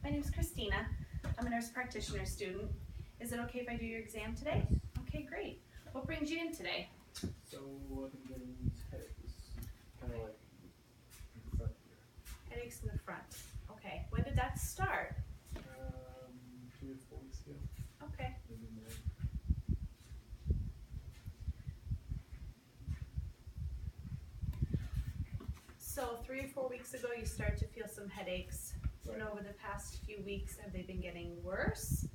My name is Christina. I'm a nurse practitioner student. Is it okay if I do your exam today? Okay, great. What brings you in today? So I've been getting these headaches, kind of like in the front here. Headaches in the front. Okay. When did that start? 3 or 4 weeks ago, Okay. maybe more. So 3 or 4 weeks ago you started to feel some headaches. Right. And over the past few weeks, have they been getting worse?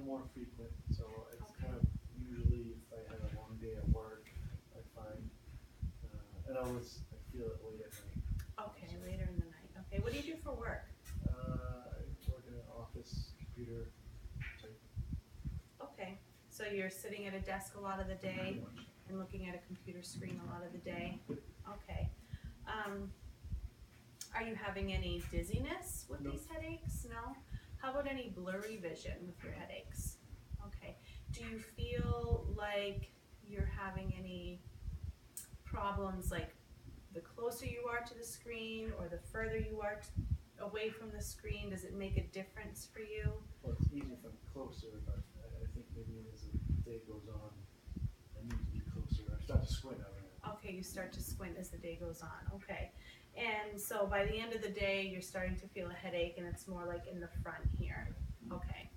More frequent, so it's Okay. kind of usually if I had a long day at work, I find, and I feel it late at night. Okay, later in the night. Okay, what do you do for work? I work in an office computer type. Okay, so you're sitting at a desk a lot of the day Pretty much. and looking at a computer screen a lot of the day? Okay. Are you having any dizziness with No. these headaches? No? How about any blurry vision with your headaches? Okay. Do you feel like you're having any problems, like the closer you are to the screen or the further you are away from the screen? Does it make a difference for you? Well, it's easy if I'm closer, but I think maybe as the day goes on, I need to be closer. I start to squint out of it. Okay, you start to squint as the day goes on. Okay. And so by the end of the day, you're starting to feel a headache and it's more like in the front here. Okay.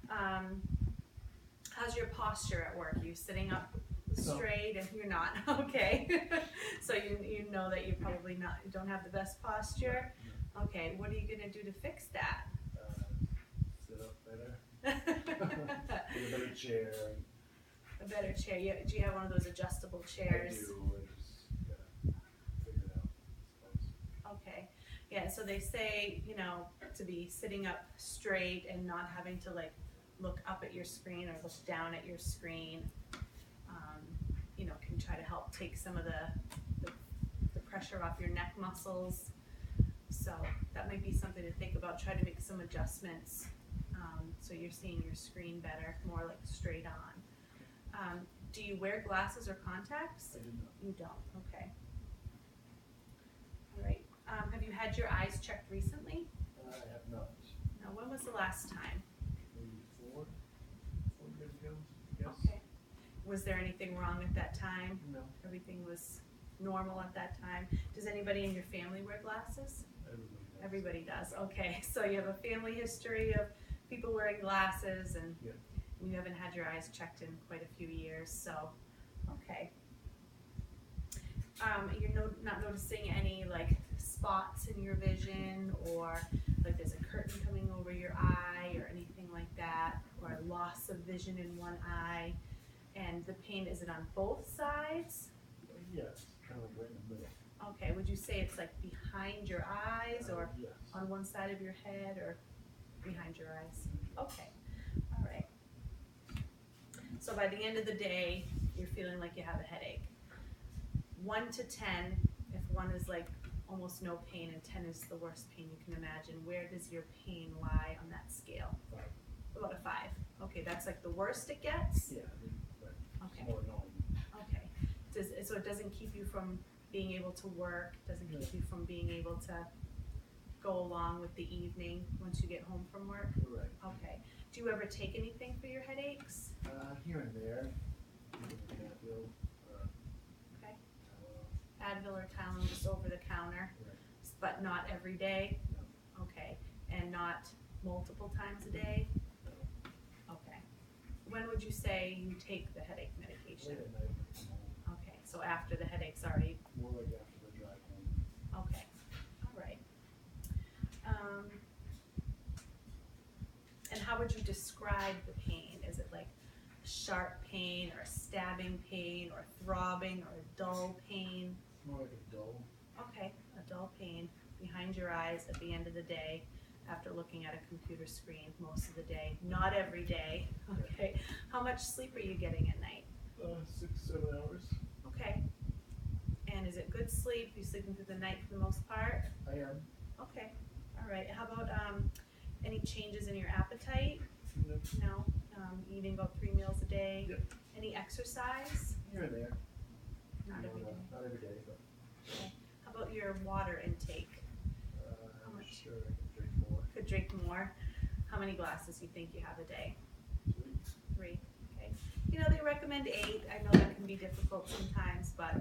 How's your posture at work? Are you sitting up straight? And you're not. Okay. So you know that you probably you don't have the best posture. Okay. What are you going to do to fix that? Sit up better. Get a better chair. A better chair. Do you have one of those adjustable chairs? I do. I just gotta figure it out, I suppose. Okay. Yeah, so they say, to be sitting up straight and not having to look up at your screen or look down at your screen, can try to help take some of the pressure off your neck muscles. So that might be something to think about. Try to make some adjustments so you're seeing your screen better, more like straight on. Do you wear glasses or contacts? I do not. You don't, okay. All right. Have you had your eyes checked recently? I have not. No, when was the last time? Maybe 4 years ago, I guess. Okay. Was there anything wrong at that time? No. Everything was normal at that time? Does anybody in your family wear glasses? Everybody does. Everybody does, okay. So you have a family history of people wearing glasses and Yeah. you haven't had your eyes checked in quite a few years, so, okay. You're not noticing any spots in your vision, or like there's a curtain coming over your eye or anything like that, or a loss of vision in one eye, and the pain, is it on both sides? Yes, kind of like right in the middle. Okay, would you say it's like behind your eyes or Yes. on one side of your head or behind your eyes? Okay, all right. So by the end of the day, you're feeling like you have a headache. 1 to 10, if 1 is like almost no pain and 10 is the worst pain you can imagine, where does your pain lie on that scale? 5. About a 5. Okay, that's like the worst it gets? Yeah, but Okay. it's more annoying. Okay. So it doesn't keep you from being able to work, doesn't keep you from being able to go along with the evening once you get home from work? Right. Okay. Do you ever take anything for your headaches? Here and there. Advil, Okay. Tylenol. Advil or Tylenol just over the counter, Right. but not every day? No. Okay. And not multiple times a day? No. Okay. When would you say you take the headache medication? Late at night when I come home. Okay, so after the headache's already, More like after the drive home. okay, all right. And how would you describe the pain? Is it like sharp pain or stabbing pain or throbbing or dull pain? It's more like a dull. Okay, a dull pain behind your eyes at the end of the day after looking at a computer screen most of the day, not every day. Okay, how much sleep are you getting at night? 6, 7 hours. Okay, and is it good sleep? You sleeping through the night for the most part? I am. Okay, all right. How about any changes in your appetite? No. No, eating about 3 meals a day? Yep. Any exercise? Here and there. Not every day. Not every day, but Okay. How about your water intake? I'm sure I can drink more. Could drink more. How many glasses you think you have a day? 3. 3. Okay. You know, they recommend 8. I know that can be difficult sometimes, but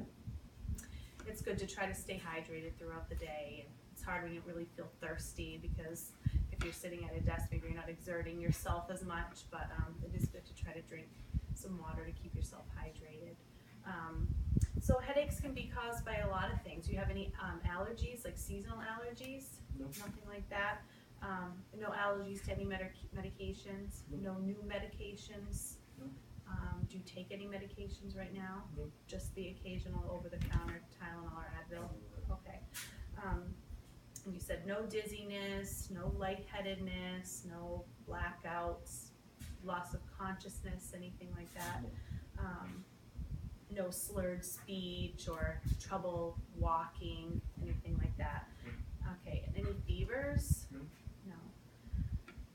it's good to try to stay hydrated throughout the day. And it's hard when you really feel thirsty because if you're sitting at a desk, maybe you're not exerting yourself as much, but it is good to try to drink some water to keep yourself hydrated. So headaches can be caused by a lot of things. Do you have any allergies, like seasonal allergies? Nope. Nothing like that? No allergies to any medications? Nope. No new medications? Nope. Do you take any medications right now? Nope. Just the occasional over-the-counter Tylenol or Advil? Okay. And you said no dizziness, no lightheadedness, no blackouts, loss of consciousness, anything like that? No slurred speech or trouble walking, anything like that? Okay, and any fevers? No. No.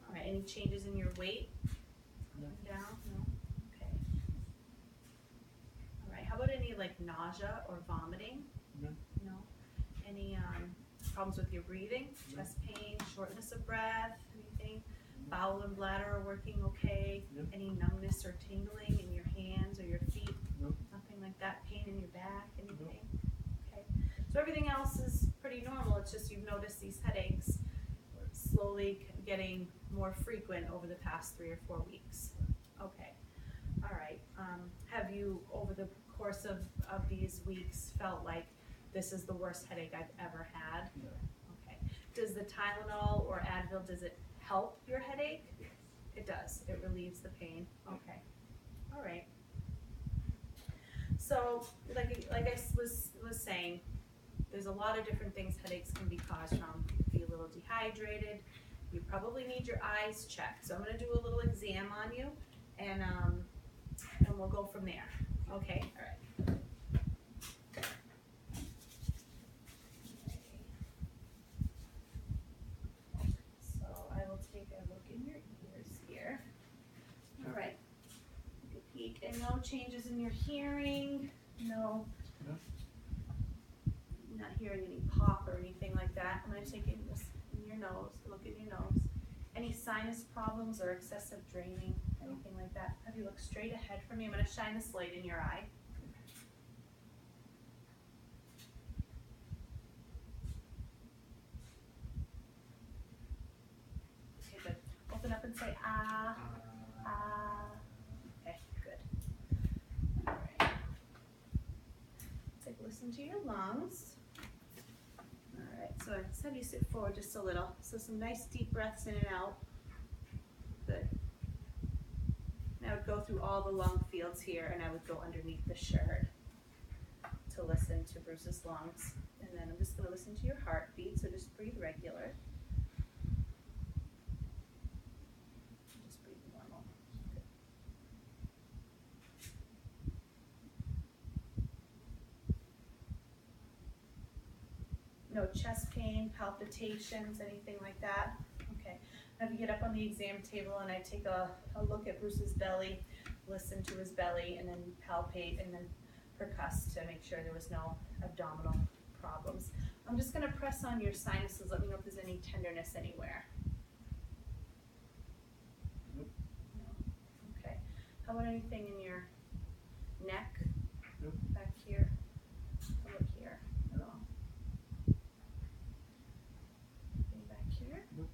All right, any changes in your weight? No. Down? No? Okay. All right, how about any like nausea or vomiting? No. No. Any problems with your breathing? No. Chest pain, shortness of breath, anything? Bowel and bladder are working okay? No. Any numbness or tingling in your hands or your feet? No. Nothing like that? Pain in your back, anything? No. Okay. So everything else is pretty normal. It's just you've noticed these headaches slowly getting more frequent over the past 3 or 4 weeks. Okay. All right. Have you, over the course of these weeks, felt like this is the worst headache I've ever had? No. Okay. Does the Tylenol or Advil, does it help your headache? It does. It relieves the pain. Okay. All right. So, like I was saying, there's a lot of different things headaches can be caused from. You could be a little dehydrated. You probably need your eyes checked. So I'm going to do a little exam on you, and we'll go from there. Okay. All right. So I will take a look in your ears here. All right. Take a peek, and no changes in your hearing. No. No. Not hearing any pop or anything like that. I'm going to take in this in your nose, look in your nose. Any sinus problems or excessive draining, anything like that? Have you looked straight ahead from me? I'm going to shine this light in your eye. Okay, good. Open up and say ah, ah. Okay, good. All right. Take a listen to your lungs. So I just have you sit forward just a little. So some nice deep breaths in and out. Good. And I would go through all the lung fields here, and I would go underneath the shirt to listen to Bruce's lungs. And then I'm just going to listen to your heartbeat, so just breathe regular. Just breathe normal. Good. No chest pain, palpitations, anything like that? Okay. I have you get up on the exam table and I take a look at Bruce's belly, listen to his belly, and then palpate and then percuss to make sure there was no abdominal problems. I'm just going to press on your sinuses. Let me know if there's any tenderness anywhere. Nope. No. Okay. How about anything in your neck? Nope. Back here? How about here? No. Anything back here? Nope.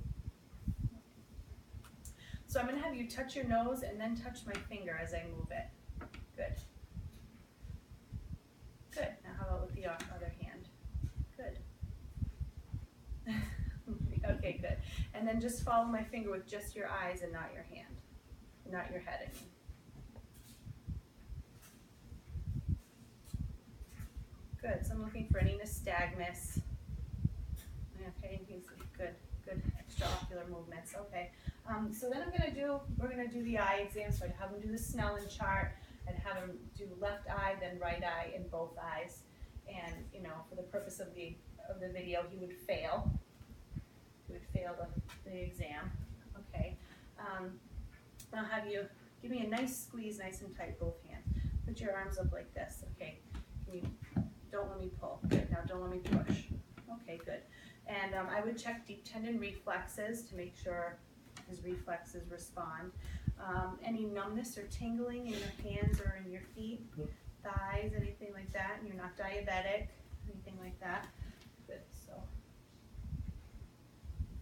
So I'm going to have you touch your nose and then touch my finger as I move it. Good. Good. Now how about with the other hand? Good. Okay, good. And then just follow my finger with just your eyes and not your hand. Not your head, I mean. Good. So I'm looking for any nystagmus. Okay, good. Good extraocular movements. Okay. So then we're gonna do the eye exam. So I'd have him do the Snellen chart. I'd have him do left eye, then right eye, and both eyes. And you know, for the purpose of the video, he would fail. He would fail the exam. Okay. I'll have you give me a nice squeeze, nice and tight, both hands. Put your arms up like this. Okay. Don't let me pull. Good. Now don't let me push. Okay, good. And I would check deep tendon reflexes to make sure his reflexes respond. Any numbness or tingling in your hands or in your feet, Nope. thighs, anything like that, and you're not diabetic, anything like that. Good, so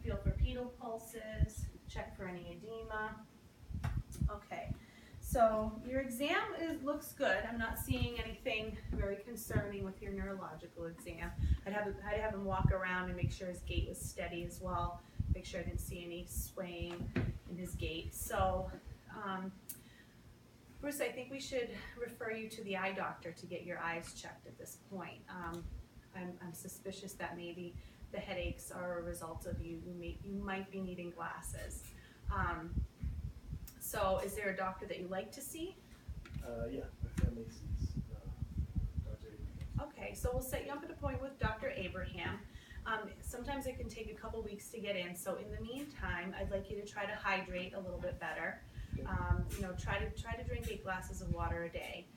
feel for pedal pulses, check for any edema. Okay, so your exam looks good. I'm not seeing anything very concerning with your neurological exam. I'd have him walk around and make sure his gait was steady as well. Make sure I didn't see any swaying in his gait. So, Bruce, I think we should refer you to the eye doctor to get your eyes checked at this point. I'm suspicious that maybe the headaches are a result of you might be needing glasses. So is there a doctor that you like to see? Yeah, my family sees Dr. Abraham. Okay, so we'll set you up an appointment with Dr. Abraham. Sometimes it can take a couple weeks to get in, so in the meantime, I'd like you to try to hydrate a little bit better. Okay. Try to drink 8 glasses of water a day.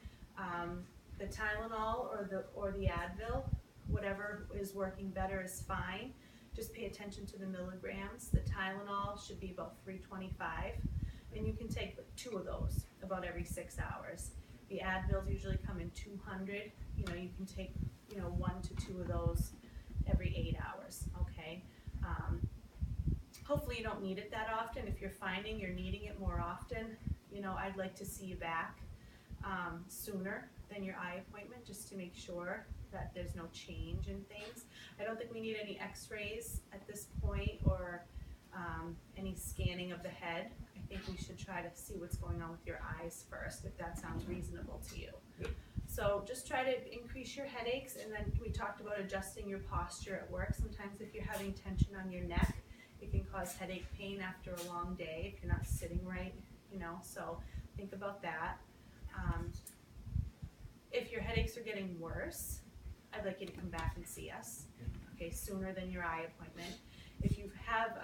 The Tylenol or the Advil, whatever is working better is fine. Just pay attention to the milligrams. The Tylenol should be about 325, and you can take 2 of those about every 6 hours. The Advils usually come in 200. You can take 1 to 2 of those every 8 hours. Okay. Hopefully you don't need it that often. If you're finding you're needing it more often, I'd like to see you back sooner than your eye appointment, just to make sure that there's no change in things. I don't think we need any x-rays at this point or any scanning of the head. I think we should try to see what's going on with your eyes first, if that sounds reasonable to you. Yep. So just try to increase your headaches, and then we talked about adjusting your posture at work. Sometimes if you're having tension on your neck, it can cause headache pain after a long day if you're not sitting right, so think about that. If your headaches are getting worse, I'd like you to come back and see us, okay, sooner than your eye appointment. If you have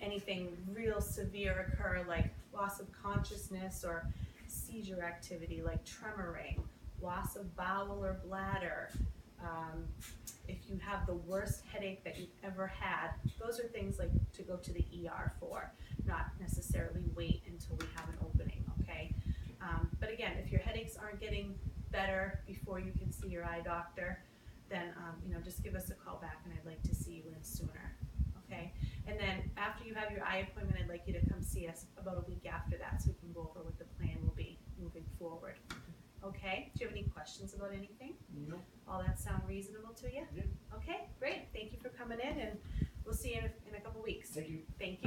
anything real severe occur, like loss of consciousness or seizure activity, like tremoring, loss of bowel or bladder, if you have the worst headache that you've ever had, those are things like to go to the ER for, not necessarily wait until we have an opening, okay? But again, if your headaches aren't getting better before you can see your eye doctor, then just give us a call back, and I'd like to see you in sooner, okay? And then after you have your eye appointment, I'd like you to come see us about a week after that, so we can go over what the plan will be moving forward. Okay, do you have any questions about anything? No. All that sound reasonable to you? Yeah. Okay, great. Thank you for coming in, and we'll see you in a couple weeks. Thank you. Thank you.